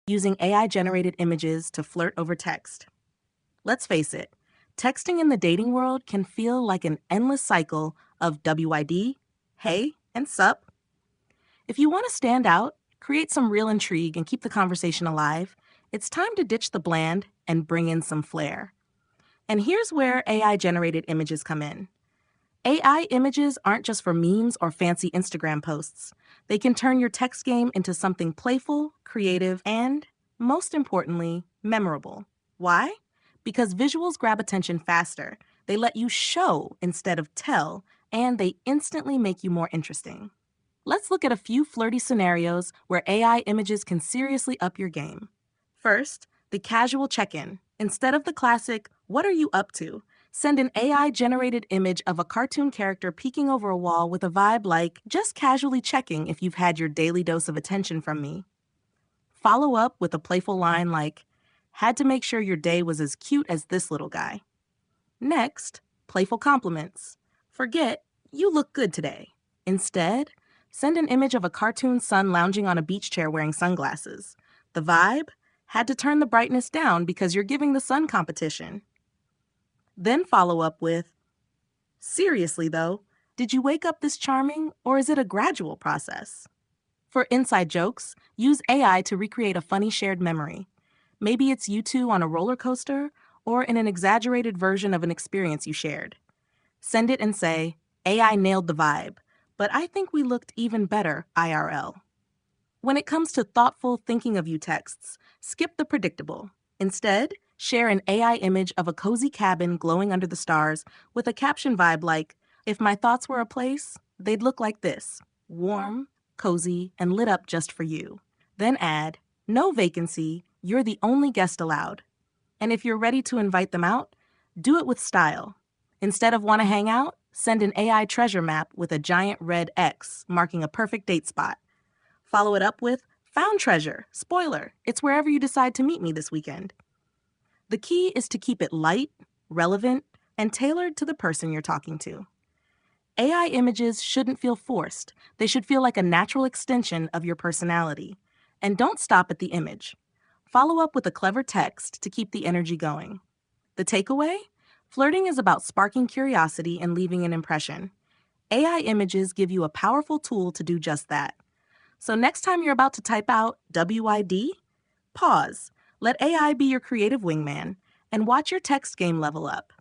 using AI-generated images to flirt over text. Let's face it, texting in the dating world can feel like an endless cycle of WID, hey, and sup. If you want to stand out, create some real intrigue, and keep the conversation alive, it's time to ditch the bland and bring in some flair. And here's where AI-generated images come in. AI images aren't just for memes or fancy Instagram posts. They can turn your text game into something playful, creative, and, most importantly, memorable. Why? Because visuals grab attention faster. They let you show instead of tell, and they instantly make you more interesting. Let's look at a few flirty scenarios where AI images can seriously up your game. First, the casual check-in. Instead of the classic, "What are you up to?" send an AI-generated image of a cartoon character peeking over a wall with a vibe like, "Just casually checking if you've had your daily dose of attention from me." Follow up with a playful line like, "Had to make sure your day was as cute as this little guy." Next, playful compliments. Forget, "You look good today." Instead, send an image of a cartoon sun lounging on a beach chair wearing sunglasses. The vibe? Had to turn the brightness down because you're giving the sun competition. Then follow up with, "Seriously though, did you wake up this charming, or is it a gradual process?" For inside jokes, use AI to recreate a funny shared memory. Maybe it's you two on a roller coaster, or in an exaggerated version of an experience you shared. Send it and say, "AI nailed the vibe, but I think we looked even better IRL." When it comes to thoughtful thinking of you texts, skip the predictable. Instead, share an AI image of a cozy cabin glowing under the stars with a caption vibe like, "If my thoughts were a place, they'd look like this: warm, cozy, and lit up just for you." Then add, "No vacancy, you're the only guest allowed." And if you're ready to invite them out, do it with style. Instead of "Want to hang out?" send an AI treasure map with a giant red X marking a perfect date spot. Follow it up with, "Found treasure. Spoiler, it's wherever you decide to meet me this weekend." The key is to keep it light, relevant, and tailored to the person you're talking to. AI images shouldn't feel forced. They should feel like a natural extension of your personality. And don't stop at the image. Follow up with a clever text to keep the energy going. The takeaway? Flirting is about sparking curiosity and leaving an impression. AI images give you a powerful tool to do just that. So next time you're about to type out WID, pause, let AI be your creative wingman, and watch your text game level up.